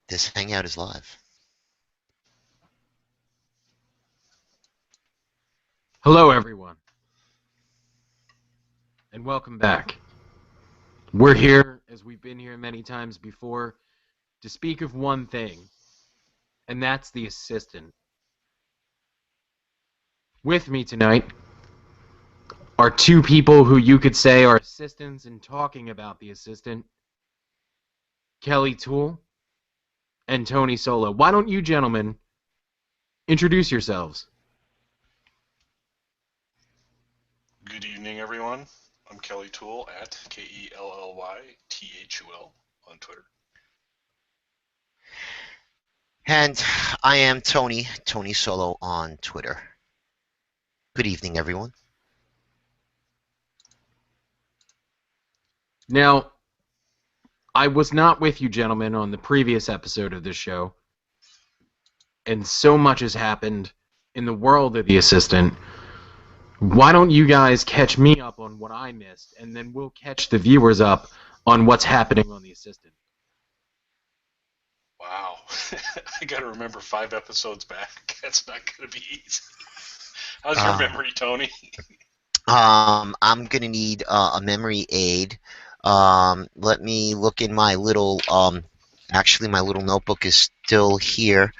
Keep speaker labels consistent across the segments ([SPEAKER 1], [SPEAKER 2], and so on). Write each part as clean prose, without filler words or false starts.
[SPEAKER 1] This hangout is live.
[SPEAKER 2] Hello, everyone, and welcome back. We're here, as we've been here many times before, to speak of one thing, and that's the assistant. With me tonight are two people who you could say are assistants in talking about the assistant, Kelly Toole and Tony Solo. Why don't you gentlemen introduce yourselves?
[SPEAKER 3] Good evening, everyone. I'm Kelly Toole at KELLYTHUL on Twitter.
[SPEAKER 1] And I am Tony Solo on Twitter. Good evening, everyone.
[SPEAKER 2] Now, I was not with you gentlemen on the previous episode of this show, and so much has happened in the world of the assistant. Why don't you guys catch me up on what I missed, and then we'll catch the viewers up on what's happening on the assistant.
[SPEAKER 3] Wow. I gotta remember 5 episodes back. That's not gonna be easy. How's your memory, Tony?
[SPEAKER 1] I'm gonna need a memory aid. Let me look in my little. Actually, my little notebook is still here.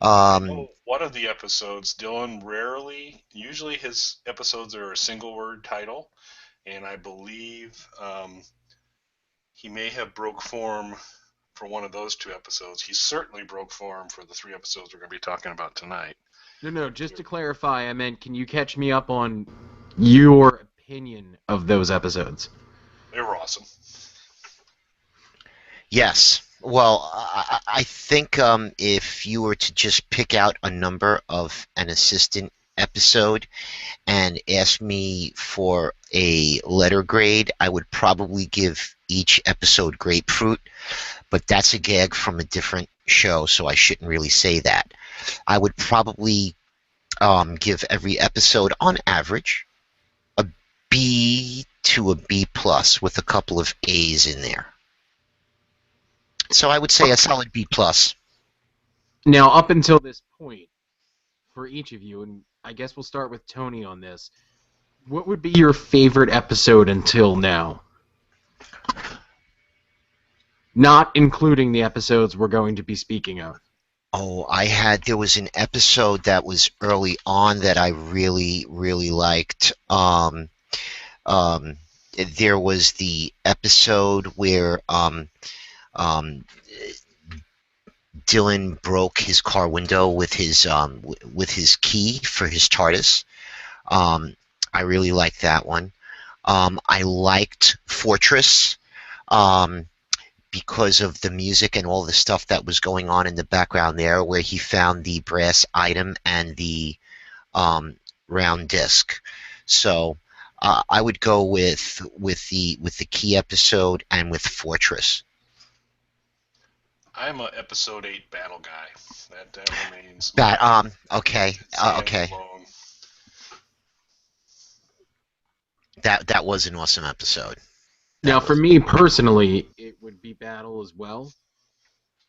[SPEAKER 3] One of the episodes, Dylan usually his episodes are a single word title, and I believe he may have broke form for one of those 2 episodes. He certainly broke form for the 3 episodes we're going to be talking about tonight.
[SPEAKER 2] No, just to clarify, I meant, can you catch me up on your opinion of those episodes?
[SPEAKER 3] They were awesome.
[SPEAKER 1] Yes. Well, I think if you were to just pick out a number of an assistant episode and ask me for a letter grade, I would probably give each episode grapefruit, but that's a gag from a different show, so I shouldn't really say that. I would probably give every episode, on average, a B to a B plus with a couple of A's in there. So I would say a solid B plus.
[SPEAKER 2] Now, up until this point, for each of you, and I guess we'll start with Tony on this, what would be your favorite episode until now? Not including the episodes we're going to be speaking of.
[SPEAKER 1] Oh, there was an episode that was early on that I really, really liked. There was the episode where Dylan broke his car window with his key for his TARDIS. I really liked that one. I liked Fortress because of the music and all the stuff that was going on in the background there, where he found the brass item and the round disc. So I would go with the key episode and with Fortress.
[SPEAKER 3] I'm a episode 8 battle guy. That remains.
[SPEAKER 1] Okay. Okay.
[SPEAKER 3] Alone.
[SPEAKER 1] That was an awesome episode.
[SPEAKER 2] Now, for me personally, it would be Battle as well.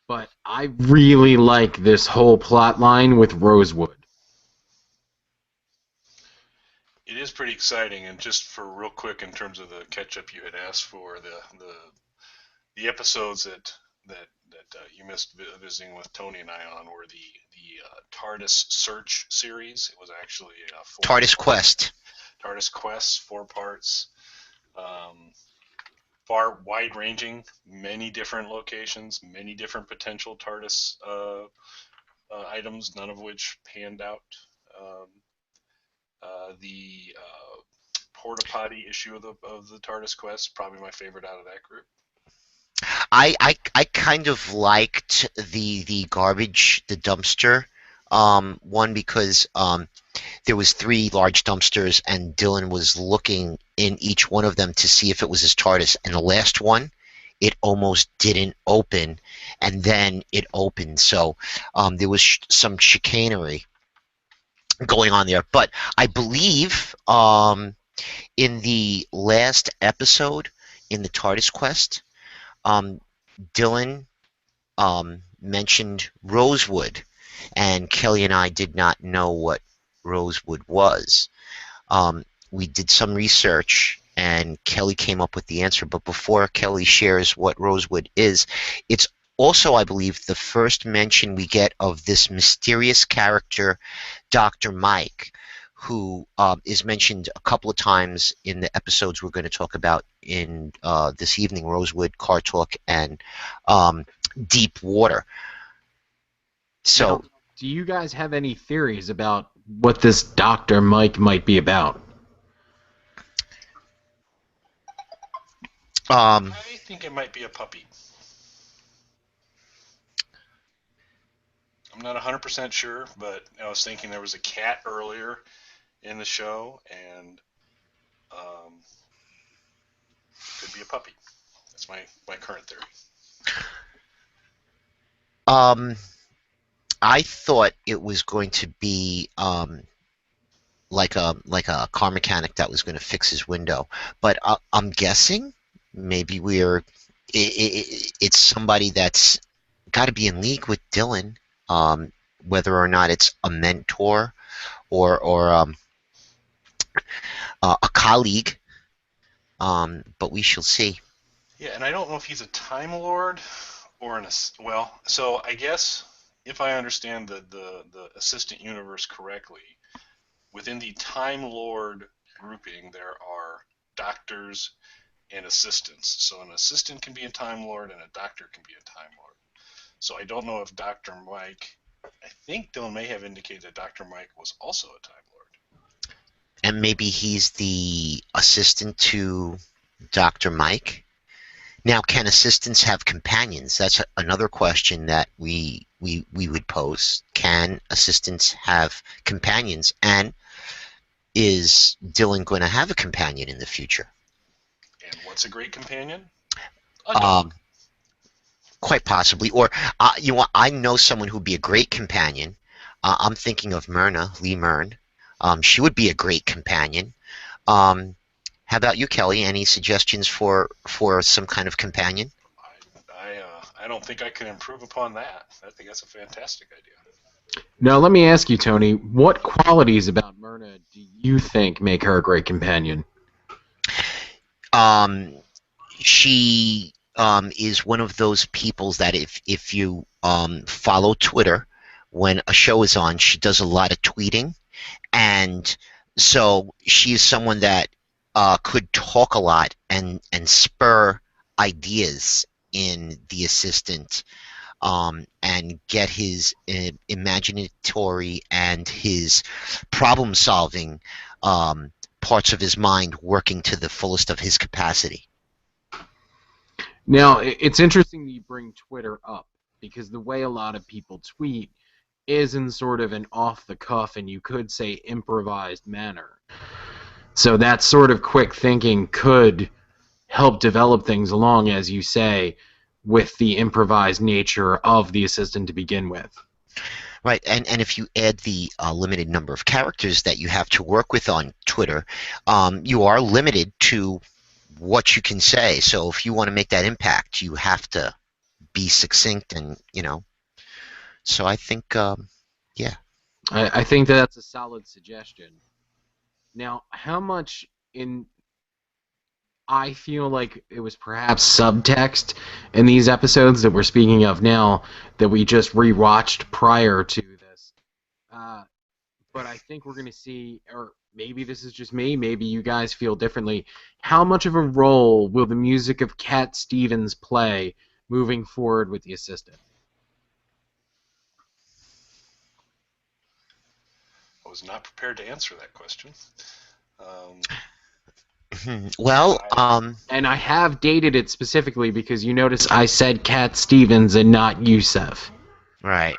[SPEAKER 2] But I really like this whole plot line with Rosewood.
[SPEAKER 3] It is pretty exciting, and just for real quick, in terms of the catch-up you had asked for, the episodes that you missed visiting with Tony and I on were the TARDIS Search series. It was actually
[SPEAKER 1] TARDIS Quest.
[SPEAKER 3] TARDIS Quest, 4 parts. Far wide-ranging, many different locations, many different potential TARDIS items, none of which panned out. The Porta Potty issue of the TARDIS Quest, probably my favorite out of that group.
[SPEAKER 1] I kind of liked the garbage, the dumpster one, because there was 3 large dumpsters and Dylan was looking in each one of them to see if it was his TARDIS, and the last one, it almost didn't open, and then it opened. So there was some chicanery going on there. But I believe in the last episode in the TARDIS Quest, Dylan mentioned Rosewood, and Kelly and I did not know what Rosewood was. We did some research, and Kelly came up with the answer. But before Kelly shares what Rosewood is, it's also, I believe, the first mention we get of this mysterious character, Dr. Mike, who is mentioned a couple of times in the episodes we're going to talk about in this evening: Rosewood, Car Talk, and Deep Water. So,
[SPEAKER 2] Now, do you guys have any theories about what this Dr. Mike might be about?
[SPEAKER 1] um,
[SPEAKER 3] I think it might be a puppy. I'm not 100% sure, but I was thinking there was a cat earlier in the show, and could be a puppy. That's my current theory.
[SPEAKER 1] I thought it was going to be like a car mechanic that was going to fix his window, but I'm guessing maybe it's somebody that's got to be in league with Dylan, whether or not it's a mentor or a colleague, but we shall see.
[SPEAKER 3] Yeah, and I don't know if he's a Time Lord or well. So I guess if I understand the assistant universe correctly, within the Time Lord grouping, there are doctors and assistants. So an assistant can be a Time Lord, and a doctor can be a Time Lord. So I don't know if Dr. Mike. I think Dylan may have indicated that Dr. Mike was also a Time Lord.
[SPEAKER 1] And maybe he's the assistant to Dr. Mike. Now, can assistants have companions? That's another question that we would pose. Can assistants have companions? And is Dylan going to have a companion in the future?
[SPEAKER 3] And what's a great companion? A dog.
[SPEAKER 1] Quite possibly. Or, I know someone who'd be a great companion. I'm thinking of Myrna, Lee Myrn. She would be a great companion. How about you, Kelly? Any suggestions for some kind of companion?
[SPEAKER 3] I don't think I can improve upon that. I think that's a fantastic idea.
[SPEAKER 2] Now, let me ask you, Tony, what qualities about Myrna do you think make her a great companion?
[SPEAKER 1] She is one of those people that if you follow Twitter, when a show is on, she does a lot of tweeting, and so she is someone that could talk a lot and spur ideas in the assistant, and get his imaginatory and his problem-solving parts of his mind working to the fullest of his capacity.
[SPEAKER 2] Now, it's interesting that you bring Twitter up, because the way a lot of people tweet is in sort of an off-the-cuff, and you could say improvised manner. So that sort of quick thinking could help develop things along, as you say, with the improvised nature of the assistant to begin with.
[SPEAKER 1] Right, and if you add the limited number of characters that you have to work with on Twitter, you are limited to what you can say. So if you want to make that impact, you have to be succinct, and So I think, yeah.
[SPEAKER 2] I think that's a solid suggestion. Now, how much I feel like it was perhaps subtext in these episodes that we're speaking of now that we just rewatched prior to this. But I think we're going to see, or maybe this is just me, maybe you guys feel differently, how much of a role will the music of Cat Stevens play moving forward with the assistant?
[SPEAKER 3] I was not prepared to answer that question.
[SPEAKER 1] Well,
[SPEAKER 2] and I have dated it specifically because you notice I said Cat Stevens and not Youssef.
[SPEAKER 1] Right.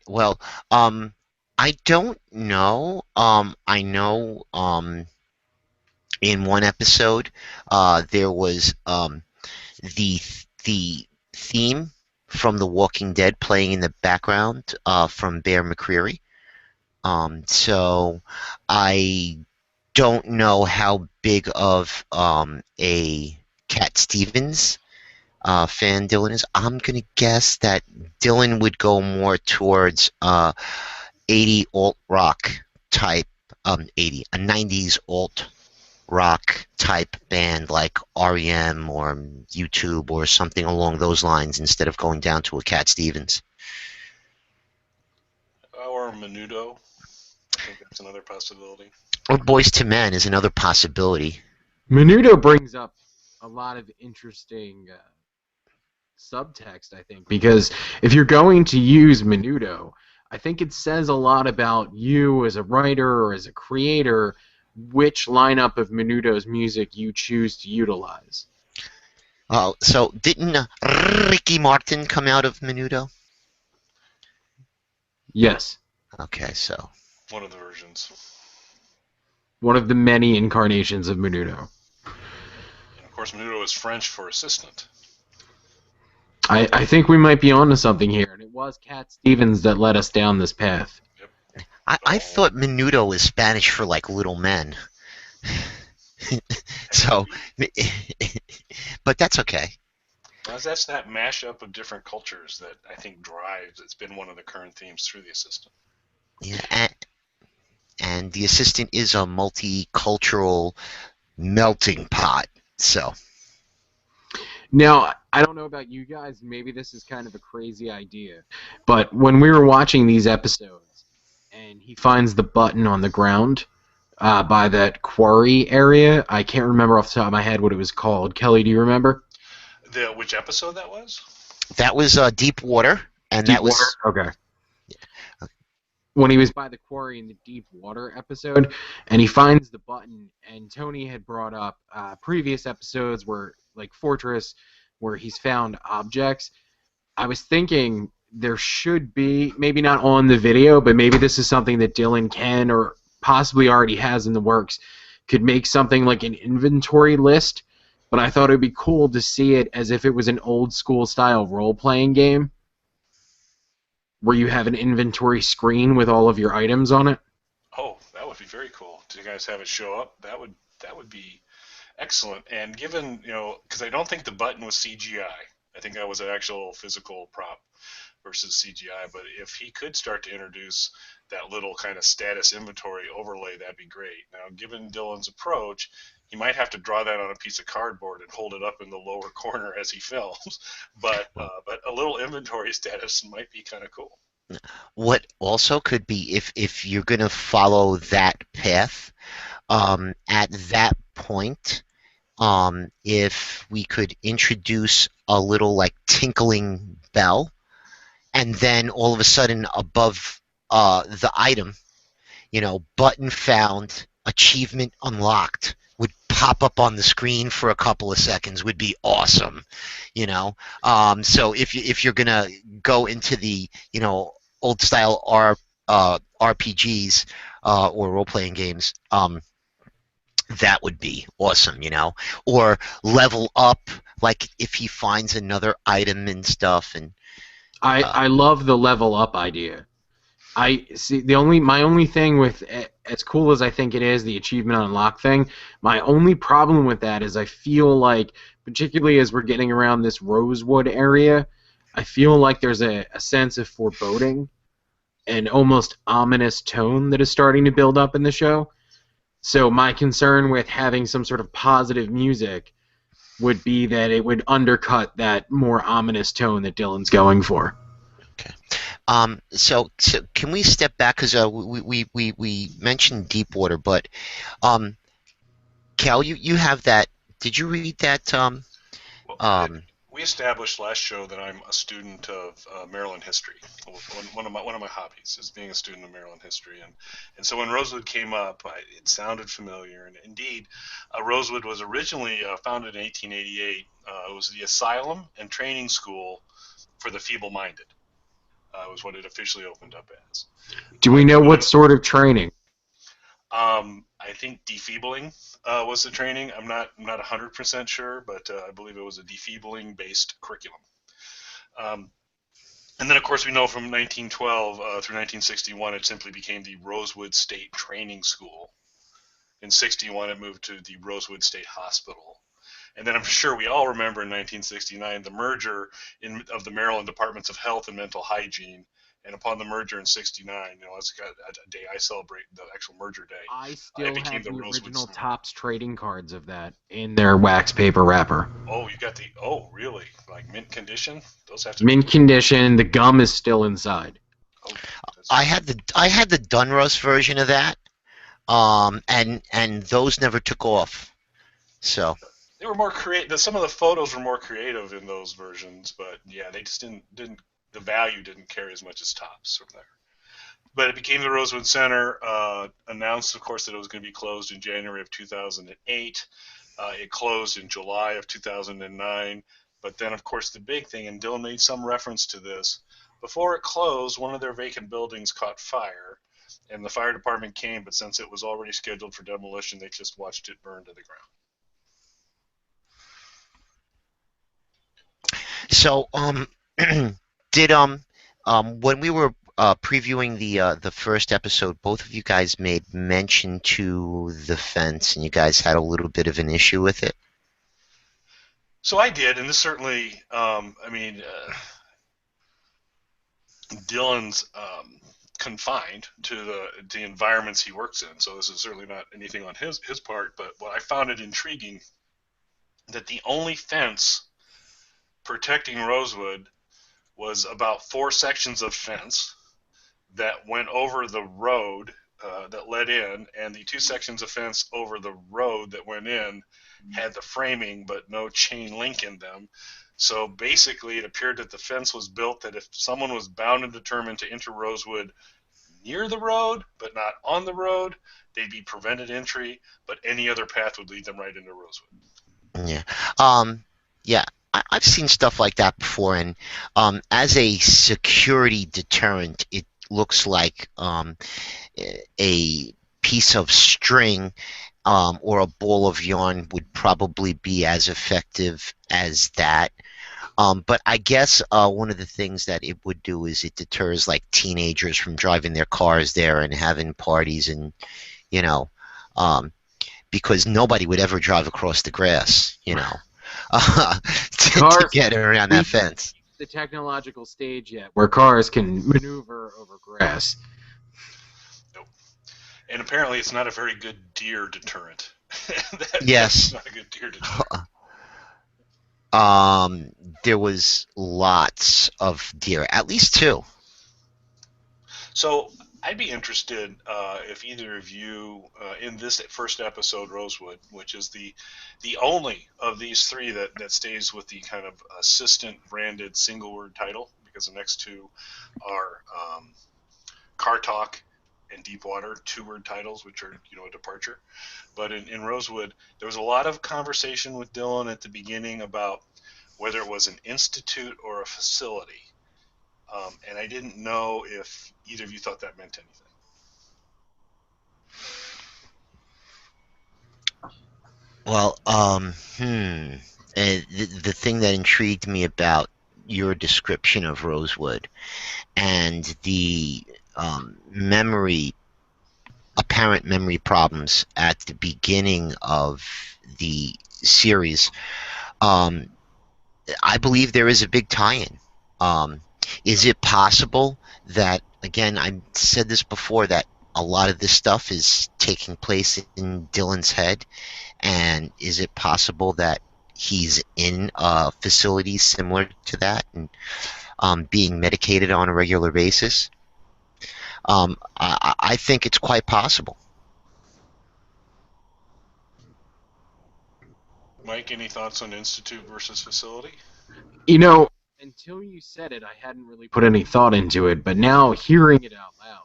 [SPEAKER 1] Well, I don't know. I know in one episode there was the theme from The Walking Dead playing in the background from Bear McCreary. So I don't know how big of a Cat Stevens fan Dylan is. I'm gonna guess that Dylan would go more towards 80 alt rock type, 80 a 90s alt rock type band like REM or YouTube or something along those lines instead of going down to a Cat Stevens.
[SPEAKER 3] Or Menudo. I think that's another possibility.
[SPEAKER 1] Or Boys to Men is another possibility.
[SPEAKER 2] Menudo brings up a lot of interesting subtext, I think, because if you're going to use Menudo, I think it says a lot about you as a writer or as a creator, which lineup of Menudo's music you choose to utilize.
[SPEAKER 1] So didn't Ricky Martin come out of Menudo?
[SPEAKER 2] Yes.
[SPEAKER 1] Okay, so
[SPEAKER 3] One of the versions.
[SPEAKER 2] One of the many incarnations of Menudo.
[SPEAKER 3] And of course, Menudo is French for assistant.
[SPEAKER 2] I think we might be onto something here, and it was Cat Stevens that led us down this path.
[SPEAKER 3] Yep.
[SPEAKER 1] I thought Menudo was Spanish for like little men. So, but that's okay.
[SPEAKER 3] Well, that's that mashup of different cultures that I think drives. It's been one of the current themes through the assistant.
[SPEAKER 1] Yeah, and the assistant is a multicultural melting pot. So,
[SPEAKER 2] Now, I don't know about you guys, maybe this is kind of a crazy idea, but when we were watching these episodes, and he finds the button on the ground by that quarry area, I can't remember off the top of my head what it was called. Kelly, do you remember?
[SPEAKER 3] Which episode that was?
[SPEAKER 1] that was Deep Water, and
[SPEAKER 2] Deep
[SPEAKER 1] that was
[SPEAKER 2] Water? Okay. When he was by the quarry in the Deep Water episode, and he finds the button, and Tony had brought up previous episodes where, like Fortress, where he's found objects. I was thinking there should be, maybe not on the video, but maybe this is something that Dylan can or possibly already has in the works, could make something like an inventory list, but I thought it would be cool to see it as if it was an old school style role-playing game where you have an inventory screen with all of your items on it.
[SPEAKER 3] Oh, that would be very cool. Do you guys have it show up? That would be excellent. And given, because I don't think the button was CGI. I think that was an actual physical prop versus CGI. But if he could start to introduce that little kind of status inventory overlay, that'd be great. Now, given Dylan's approach, he might have to draw that on a piece of cardboard and hold it up in the lower corner as he films. But a little inventory status might be kind of cool.
[SPEAKER 1] what also could be if you're going to follow that path. At that point, if we could introduce a little like tinkling bell, and then all of a sudden above the item, button found, achievement unlocked would pop up on the screen for a couple of seconds would be awesome. So if you're gonna go into the old style RPGs or role playing games, that would be awesome, or level up, like if he finds another item and stuff. And
[SPEAKER 2] I love the level up idea. I see my only thing with, as cool as I think it is, the achievement unlock thing, my only problem with that is I feel like, particularly as we're getting around this Rosewood area, I feel like there's a sense of foreboding and almost ominous tone that is starting to build up in the show. So my concern with having some sort of positive music would be that it would undercut that more ominous tone that Dylan's going for.
[SPEAKER 1] Okay. So can we step back, because we mentioned Deepwater, but Cal, you have that. Did you read that?
[SPEAKER 3] We established last show that I'm a student of Maryland history. One of my hobbies is being a student of Maryland history, and so when Rosewood came up, it sounded familiar. And indeed, Rosewood was originally founded in 1888. It was the Asylum and Training School for the Feeble-Minded. Was what it officially opened up as.
[SPEAKER 2] Do we know what sort of training?
[SPEAKER 3] I think defeebling was the training. I'm not 100% sure, but I believe it was a defeebling based curriculum. And then, of course, we know from 1912 through 1961, it simply became the Rosewood State Training School. In 61, it moved to the Rosewood State Hospital. And then I'm sure we all remember in 1969 the merger of the Maryland Departments of Health and Mental Hygiene. And upon the merger in '69, it's a day I celebrate, the actual merger day.
[SPEAKER 2] I still
[SPEAKER 3] became
[SPEAKER 2] have
[SPEAKER 3] the
[SPEAKER 2] the
[SPEAKER 3] Rosewood
[SPEAKER 2] original
[SPEAKER 3] Center.
[SPEAKER 2] Topps trading cards of that in their wax paper wrapper.
[SPEAKER 3] Oh, you got really? Like mint condition? Those have to
[SPEAKER 2] Mint condition. The gum is still inside.
[SPEAKER 3] Oh,
[SPEAKER 1] I had the Dunros version of that, and those never took off. So
[SPEAKER 3] they were more creative. Some of the photos were more creative in those versions, but yeah, they just didn't. The value didn't carry as much as Topps from there. But it became the Rosewood Center. Announced, of course, that it was going to be closed in January of 2008. It closed in July of 2009. But then, of course, the big thing, and Dylan made some reference to this, before it closed, one of their vacant buildings caught fire, and the fire department came, but since it was already scheduled for demolition, they just watched it burn to the ground.
[SPEAKER 1] So did when we were previewing the first episode, both of you guys made mention to the fence, and you guys had a little bit of an issue with it.
[SPEAKER 3] So I did, and this certainly, Dylan's confined to the environments he works in, so this is certainly not anything on his part. But what I found it intriguing that the only fence protecting Rosewood was about 4 sections of fence that went over the road that led in, and the 2 sections of fence over the road that went in had the framing but no chain link in them. So basically it appeared that the fence was built that if someone was bound and determined to enter Rosewood near the road but not on the road, they'd be prevented entry, but any other path would lead them right into Rosewood.
[SPEAKER 1] Yeah. Yeah. I've seen stuff like that before, and as a security deterrent, it looks like a piece of string or a ball of yarn would probably be as effective as that. But I guess one of the things that it would do is it deters like teenagers from driving their cars there and having parties, and because nobody would ever drive across the grass, to get around that fence.
[SPEAKER 2] The technological stage yet where cars can maneuver over grass.
[SPEAKER 3] Nope. And apparently it's not a very good deer deterrent.
[SPEAKER 1] Yes.
[SPEAKER 3] That's not a good deer deterrent.
[SPEAKER 1] There was lots of deer, at least 2.
[SPEAKER 3] So I'd be interested if either of you, in this first episode, Rosewood, which is the only of these 3 that stays with the kind of assistant branded single word title, because the next 2 are Car Talk and Deepwater, 2-word titles, which are a departure. But in Rosewood, there was a lot of conversation with Dylan at the beginning about whether it was an institute or a facility. And I didn't know if either of you thought that meant anything.
[SPEAKER 1] Well, the thing that intrigued me about your description of Rosewood and the apparent memory problems at the beginning of the series, I believe there is a big tie-in. Is it possible that, again, I said this before, that a lot of this stuff is taking place in Dylan's head, and is it possible that he's in a facility similar to that and being medicated on a regular basis? I think it's quite possible.
[SPEAKER 3] Mike, any thoughts on institute versus facility?
[SPEAKER 2] Until you said it, I hadn't really put any thought into it, but now hearing it out loud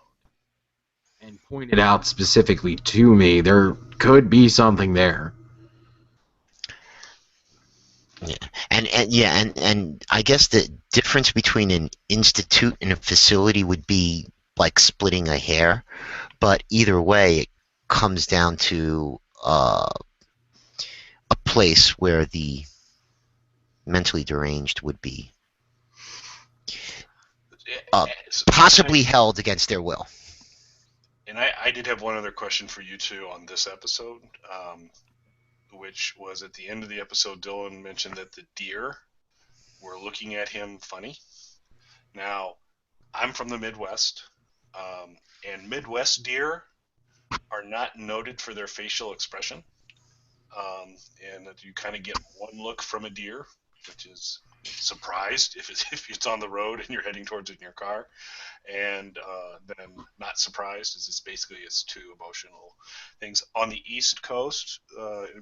[SPEAKER 2] and pointed out specifically to me, there could be something there.
[SPEAKER 1] Yeah, and I guess the difference between an institute and a facility would be like splitting a hair, but either way, it comes down to a place where the mentally deranged would be possibly held against their will.
[SPEAKER 3] And I did have one other question for you two on this episode. which was at the end of the episode, Dylan mentioned that the deer were looking at him funny. Now, I'm from the Midwest, and Midwest deer are not noted for their facial expression. And that you kind of get one look from a deer, which is surprised if it's on the road and you're heading towards it in your car, and then not surprised as it's two emotional things. On the East Coast,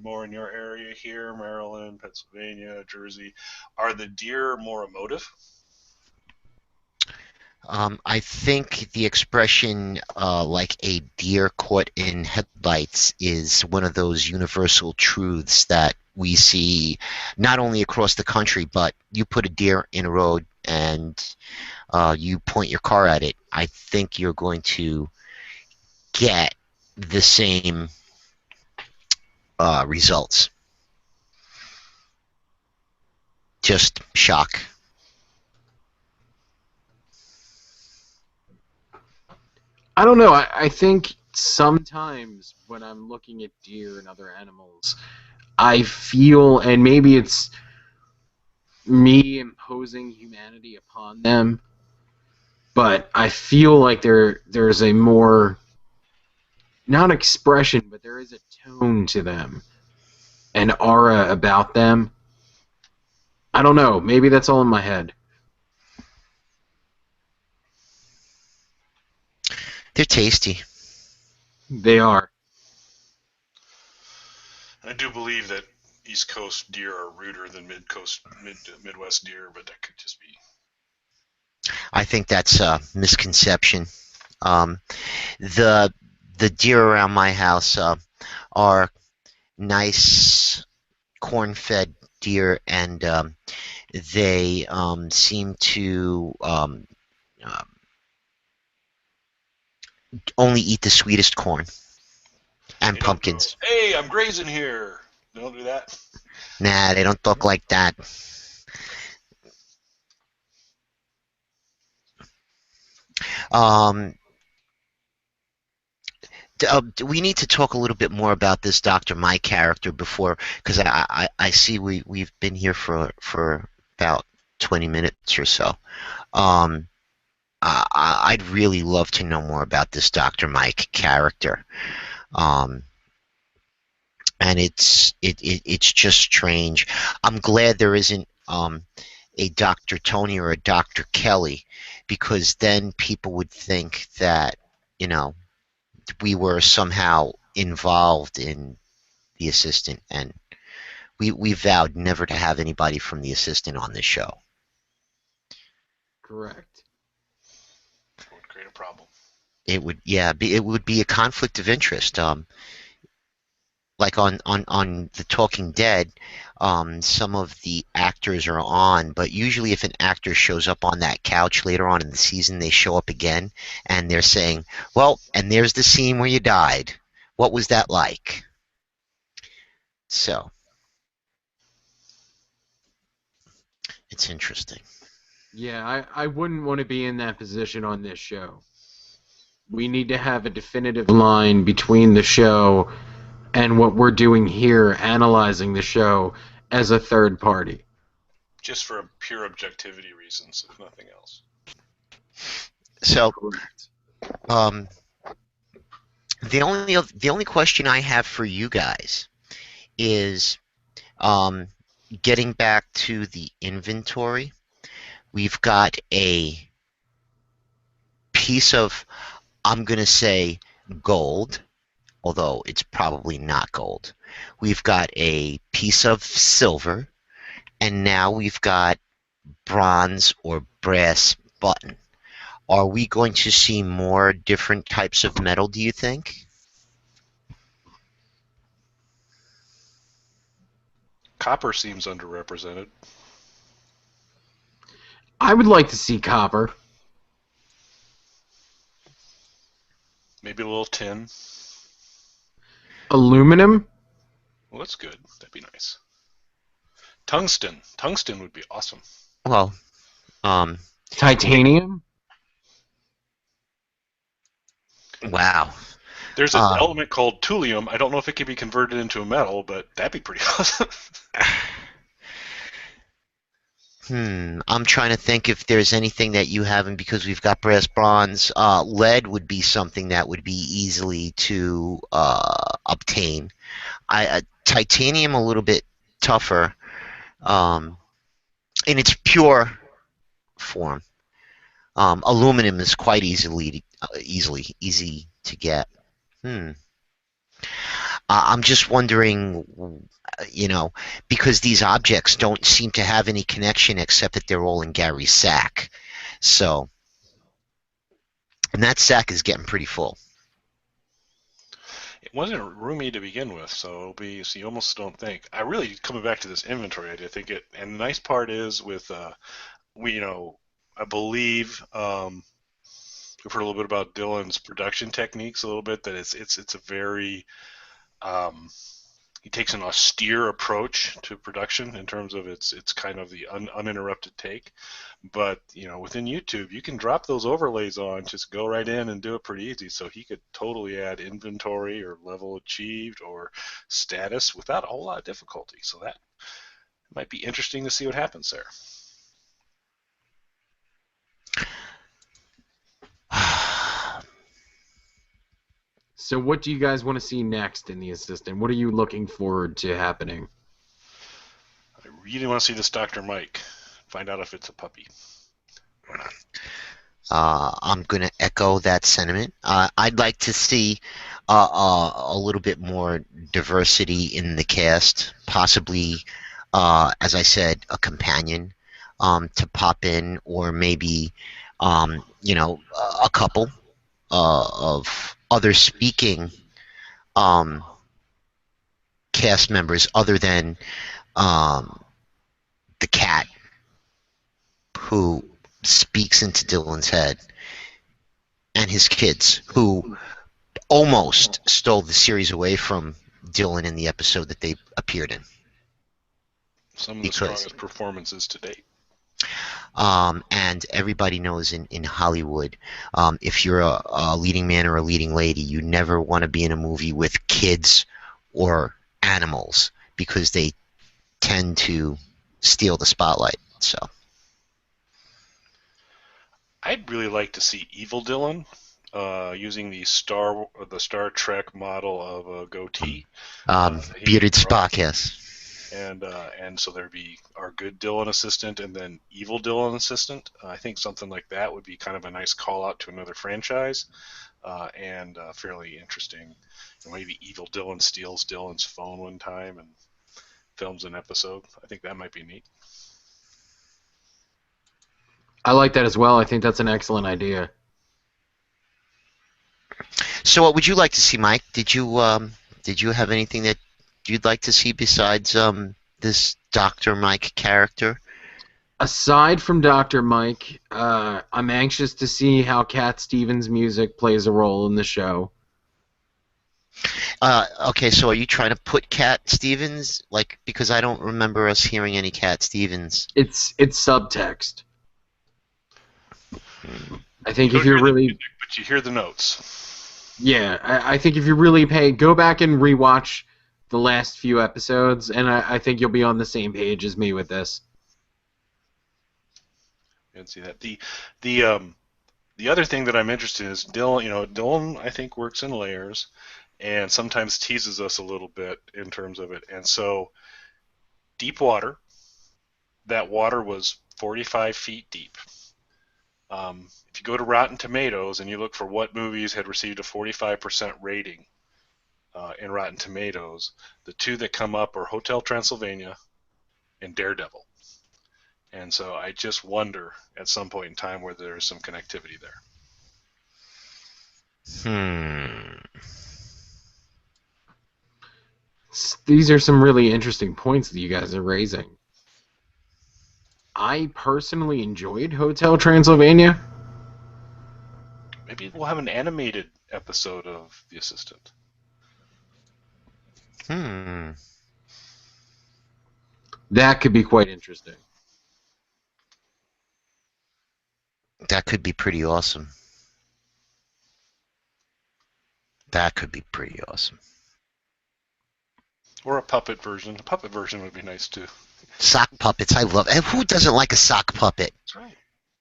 [SPEAKER 3] more in your area here, Maryland, Pennsylvania, Jersey, are the deer more emotive?
[SPEAKER 1] I think the expression like a deer caught in headlights is one of those universal truths that we see not only across the country, but you put a deer in a road and you point your car at it. I think you're going to get the same results. Just shock.
[SPEAKER 2] I don't know. I think sometimes when I'm looking at deer and other animals, I feel, and maybe it's me imposing humanity upon them, but I feel like there's a more, not expression, but there is a tone to them, an aura about them. I don't know. Maybe that's all in my head.
[SPEAKER 1] They're tasty.
[SPEAKER 2] They are.
[SPEAKER 3] I do believe that East Coast deer are ruder than Midwest deer, but that could just be.
[SPEAKER 1] I think that's a misconception. Um, the deer around my house are nice corn-fed deer, and they seem to uh, only eat the sweetest corn and
[SPEAKER 3] They don't go,
[SPEAKER 1] pumpkins.
[SPEAKER 3] hey, I'm grazing here. They don't do that.
[SPEAKER 1] Nah, they don't talk like that. Um, we need to talk a little bit more about this Dr. Mike character before, because I see we've been here for about 20 minutes or so. I'd really love to know more about this Dr. Mike character. Um, and it's just strange. I'm glad there isn't a Dr. Tony or a Dr. Kelly, because then people would think that, you know, we were somehow involved in the assistant, and we vowed never to have anybody from the assistant on this show.
[SPEAKER 2] Correct.
[SPEAKER 3] It would create a problem.
[SPEAKER 1] It would, yeah, it would be a conflict of interest. Like on The Talking Dead, some of the actors are on, but usually if an actor shows up on that couch later on in the season, they show up again, and they're saying, well, and there's the scene where you died. What was that like? So, it's interesting.
[SPEAKER 2] Yeah, I wouldn't want to be in that position on this show. We need to have a definitive line between the show and what we're doing here, analyzing the show as a third party.
[SPEAKER 3] Just for pure objectivity reasons, if nothing else.
[SPEAKER 1] So,
[SPEAKER 2] Correct.
[SPEAKER 1] the only question I have for you guys is, getting back to the inventory. We've got a piece of, I'm going to say, gold, although it's probably not gold. We've got a piece of silver, and now we've got bronze or brass button. Are we going to see more different types of metal, do you think?
[SPEAKER 3] Copper seems underrepresented.
[SPEAKER 2] I would like to see copper.
[SPEAKER 3] Maybe a little tin.
[SPEAKER 2] Aluminum?
[SPEAKER 3] Well, that's good. That'd be nice. Tungsten. Tungsten would be awesome.
[SPEAKER 1] Well,
[SPEAKER 2] Titanium?
[SPEAKER 1] wow.
[SPEAKER 3] There's an element called thulium. I don't know if it can be converted into a metal, but that'd be pretty awesome.
[SPEAKER 1] I'm trying to think if there's anything that you haven't, because we've got brass, bronze. Lead would be something that would be easily to obtain. Titanium a little bit tougher, in its pure form. Aluminum is quite easy to get. I'm just wondering, because these objects don't seem to have any connection except that they're all in Gary's sack. So, and that sack is getting pretty full.
[SPEAKER 3] It wasn't roomy to begin with, so you almost don't think. I really, coming back to this inventory idea, and the nice part is with, I believe, we've heard a little bit about Dylan's production techniques a little bit, that it's a very, he takes an austere approach to production in terms of it's kind of the uninterrupted take. But within YouTube, you can drop those overlays on, just go right in and do it pretty easy. So he could totally add inventory or level achieved or status without a whole lot of difficulty. So that might be interesting to see what happens there.
[SPEAKER 2] So what do you guys want to see next in the assistant? What are you looking forward to happening?
[SPEAKER 3] I really want to see this Dr. Mike. Find out if it's a puppy or not.
[SPEAKER 1] I'm going to echo that sentiment. I'd like to see a little bit more diversity in the cast, possibly, as I said, a companion to pop in, or maybe, a couple of other speaking cast members other than the cat who speaks into Dylan's head, and his kids, who almost stole the series away from Dylan in the episode that they appeared in.
[SPEAKER 3] Some of the strongest performances to date.
[SPEAKER 1] And everybody knows in Hollywood, if you're a leading man or a leading lady, you never want to be in a movie with kids or animals, because they tend to steal the spotlight. So
[SPEAKER 3] I'd really like to see Evil Dylan using the Star Trek model of a goatee.
[SPEAKER 1] Bearded Spock, yes.
[SPEAKER 3] And so there'd be our good Dylan assistant and then Evil Dylan assistant. I think something like that would be kind of a nice call out to another franchise, and fairly interesting. Maybe Evil Dylan steals Dylan's phone one time and films an episode. I think that might be neat.
[SPEAKER 2] I like that as well. I think that's an excellent idea.
[SPEAKER 1] So what would you like to see, Mike? Did you have anything that you'd like to see besides this Dr. Mike character?
[SPEAKER 2] Aside from Dr. Mike, I'm anxious to see how Cat Stevens' music plays a role in the show.
[SPEAKER 1] Okay, so are you trying to put Cat Stevens, because I don't remember us hearing any Cat Stevens.
[SPEAKER 2] It's subtext. I think if you're really...
[SPEAKER 3] music, but you hear the notes.
[SPEAKER 2] Yeah, I think if you really go back and rewatch the last few episodes, and I think you'll be on the same page as me with this.
[SPEAKER 3] I can see that. The other thing that I'm interested in is Dylan. Dylan, I think, works in layers, and sometimes teases us a little bit in terms of it. And so, deep water. That water was 45 feet deep. If you go to Rotten Tomatoes and you look for what movies had received a 45% rating in Rotten Tomatoes, the two that come up are Hotel Transylvania and Daredevil. And so I just wonder at some point in time whether there's some connectivity there.
[SPEAKER 2] These are some really interesting points that you guys are raising. I personally enjoyed Hotel Transylvania.
[SPEAKER 3] Maybe we'll have an animated episode of The Assistant.
[SPEAKER 2] That could be quite interesting.
[SPEAKER 1] That could be pretty awesome. That could be pretty awesome.
[SPEAKER 3] Or a puppet version. A puppet version would be nice too.
[SPEAKER 1] Sock puppets, I love. And who doesn't like a sock puppet?
[SPEAKER 3] That's right.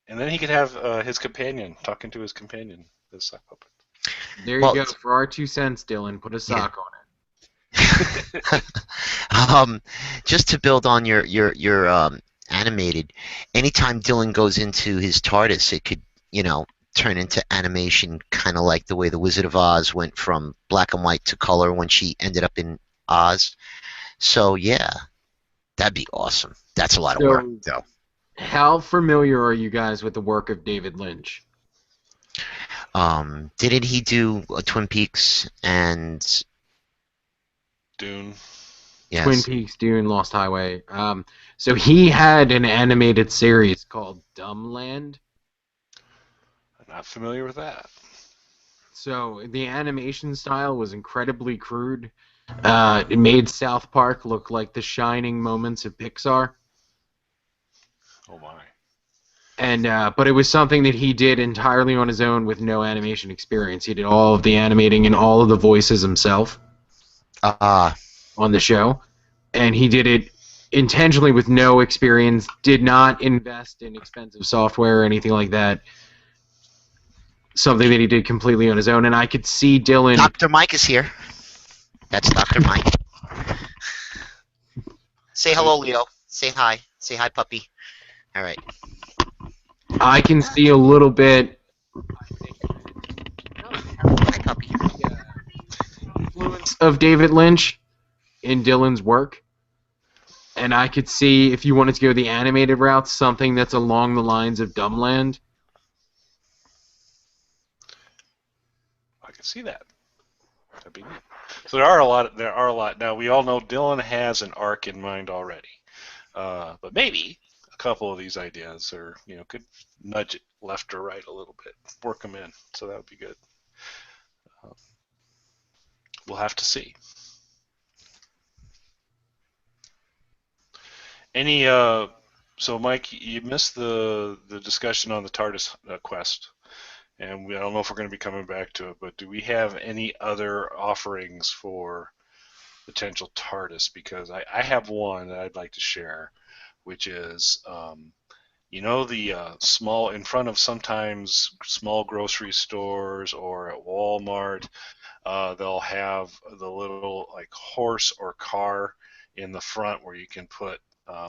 [SPEAKER 3] And then he could have his companion talking to his companion, the sock puppet.
[SPEAKER 2] There
[SPEAKER 1] Well,
[SPEAKER 2] you go. For our 2 cents, Dylan, put a sock on it.
[SPEAKER 1] Just to build on your animated, anytime Dylan goes into his TARDIS, it could, turn into animation, kind of like the way the Wizard of Oz went from black and white to color when she ended up in Oz. So yeah, that'd be awesome. That's a lot of work, though.
[SPEAKER 2] How familiar are you guys with the work of David Lynch?
[SPEAKER 1] Didn't he do Twin Peaks and
[SPEAKER 3] Dune?
[SPEAKER 1] yes.
[SPEAKER 2] Twin Peaks, Dune, Lost Highway. So he had an animated series called Dumbland.
[SPEAKER 3] I'm not familiar with that.
[SPEAKER 2] So the animation style was incredibly crude. It made South Park look like the shining moments of Pixar.
[SPEAKER 3] Oh my.
[SPEAKER 2] And but it was something that he did entirely on his own with no animation experience. He did all of the animating and all of the voices himself on the show. And he did it intentionally with no experience, did not invest in expensive software or anything like that. Something that he did completely on his own. And I could see Dylan...
[SPEAKER 1] Dr. Mike is here. That's Dr. Mike. Say hello, Leo. Say hi. Say hi, puppy. All right.
[SPEAKER 2] I can see a little bit...
[SPEAKER 1] Hi, puppy.
[SPEAKER 2] influence of David Lynch in Dylan's work. And I could see, if you wanted to go the animated route, something that's along the lines of Dumbland.
[SPEAKER 3] I can see that. That'd be neat. So there are a lot. Now we all know Dylan has an arc in mind already, but maybe a couple of these ideas are, could nudge it left or right a little bit, work them in. So that would be good. We'll have to see. So Mike, you missed the discussion on the TARDIS quest, and I don't know if we're going to be coming back to it, but do we have any other offerings for potential TARDIS? Because I have one that I'd like to share, which is, the small, in front of sometimes small grocery stores or at Walmart, they'll have the little horse or car in the front where you can put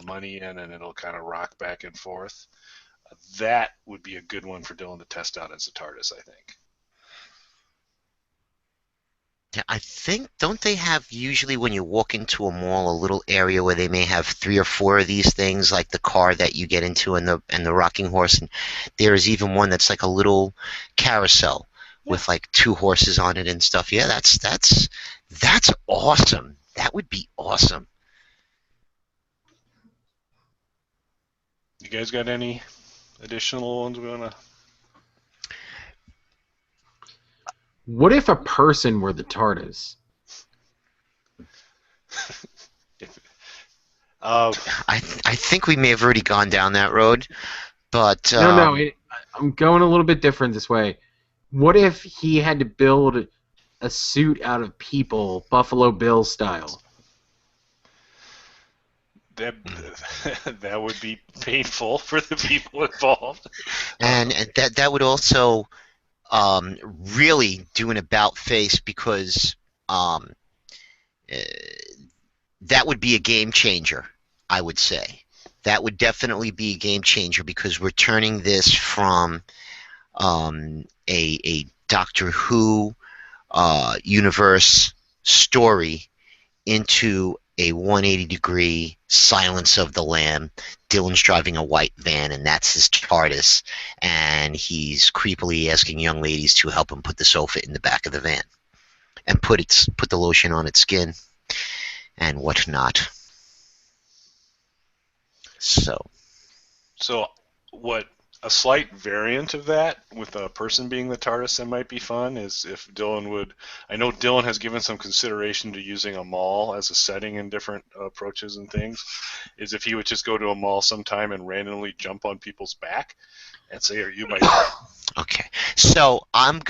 [SPEAKER 3] money in and it'll kind of rock back and forth. That would be a good one for Dylan to test out as a TARDIS, I think.
[SPEAKER 1] Yeah, I think, don't they have usually when you walk into a mall a little area where they may have 3 or 4 of these things, like the car that you get into and the rocking horse, and there is even one that's like a little carousel with like 2 horses on it and stuff. Yeah, that's awesome. That would be awesome.
[SPEAKER 3] You guys got any additional ones we want to?
[SPEAKER 2] What if a person were the TARDIS?
[SPEAKER 1] I think we may have already gone down that road, but
[SPEAKER 2] I'm going a little bit different this way. What if he had to build a suit out of people, Buffalo Bill style?
[SPEAKER 3] That would be painful for the people involved.
[SPEAKER 1] And that would also really do an about face, because that would be a game changer, I would say. That would definitely be a game changer, because we're turning this from a Doctor Who universe story into a 180-degree Silence of the Lamb. Dylan's driving a white van, and that's his TARDIS, and he's creepily asking young ladies to help him put the sofa in the back of the van and put the lotion on its skin and whatnot. So
[SPEAKER 3] what a slight variant of that, with a person being the TARDIS, that might be fun, is if Dylan would... I know Dylan has given some consideration to using a mall as a setting in different approaches and things, is if he would just go to a mall sometime and randomly jump on people's back and say, are you my...
[SPEAKER 1] Okay. So I'm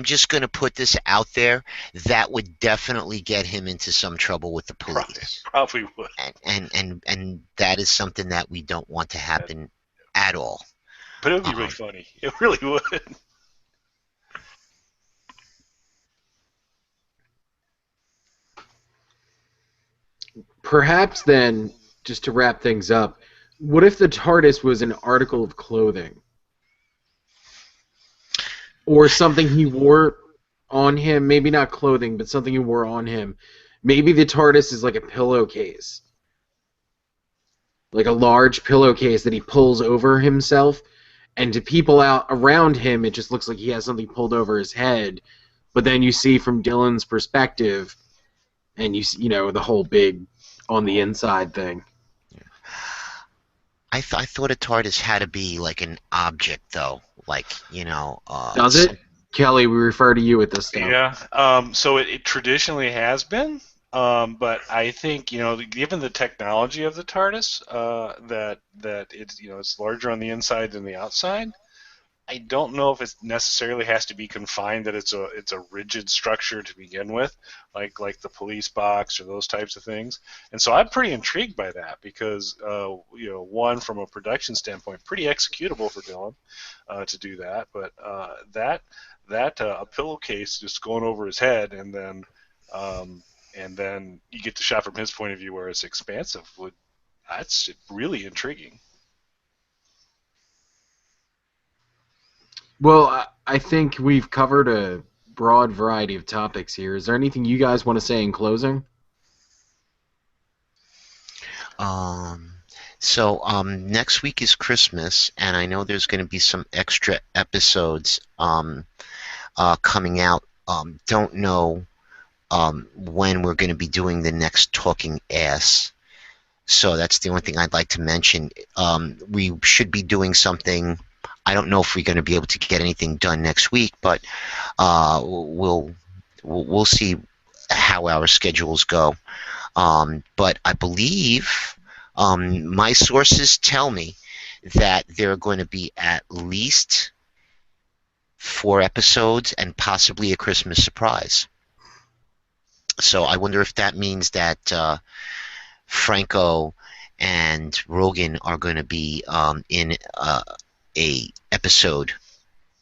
[SPEAKER 1] just gonna put this out there. That would definitely get him into some trouble with the police,
[SPEAKER 3] Probably would.
[SPEAKER 1] and that is something that we don't want to happen at all.
[SPEAKER 3] But it would be really
[SPEAKER 1] Um,
[SPEAKER 3] funny. It really would.
[SPEAKER 2] Perhaps then, just to wrap things up, what if the TARDIS was an article of clothing? Or something he wore on him, maybe not clothing, but something he wore on him. Maybe the TARDIS is like a pillowcase. Like a large pillowcase that he pulls over himself, and to people out around him, it just looks like he has something pulled over his head. But then you see from Dylan's perspective, and you know the whole big on the inside thing.
[SPEAKER 1] I thought a TARDIS had to be like an object, though. Like,
[SPEAKER 2] Does it? Kelly, we refer to you with this stuff.
[SPEAKER 3] Yeah. So it traditionally has been, but I think given the technology of the TARDIS, that it's it's larger on the inside than the outside. I don't know if it necessarily has to be confined that it's a rigid structure to begin with, like the police box or those types of things. And so I'm pretty intrigued by that because one, from a production standpoint, pretty executable for Dylan to do that. But that a pillowcase just going over his head and then you get to shot from his point of view where it's expansive that's really intriguing.
[SPEAKER 2] Well, I think we've covered a broad variety of topics here. Is there anything you guys want to say in closing?
[SPEAKER 1] Um, next week is Christmas, and I know there's going to be some extra episodes coming out. Don't know when we're going to be doing the next Talking Ass. So that's the only thing I'd like to mention. We should be doing something. I don't know if we're going to be able to get anything done next week, but we'll see how our schedules go. But I believe my sources tell me that there are going to be at least 4 episodes and possibly a Christmas surprise. So I wonder if that means that Franco and Rogan are going to be in a episode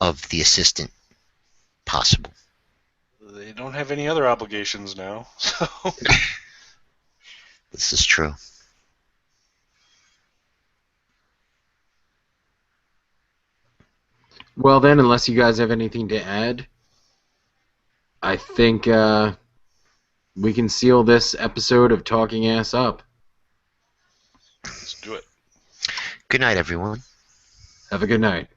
[SPEAKER 1] of The Assistant, possible.
[SPEAKER 3] They don't have any other obligations now, so
[SPEAKER 1] This is true.
[SPEAKER 2] Well then, unless you guys have anything to add, I think we can seal this episode of Talking Ass up.
[SPEAKER 3] let's do it.
[SPEAKER 1] Good night, everyone.
[SPEAKER 2] Have a good night.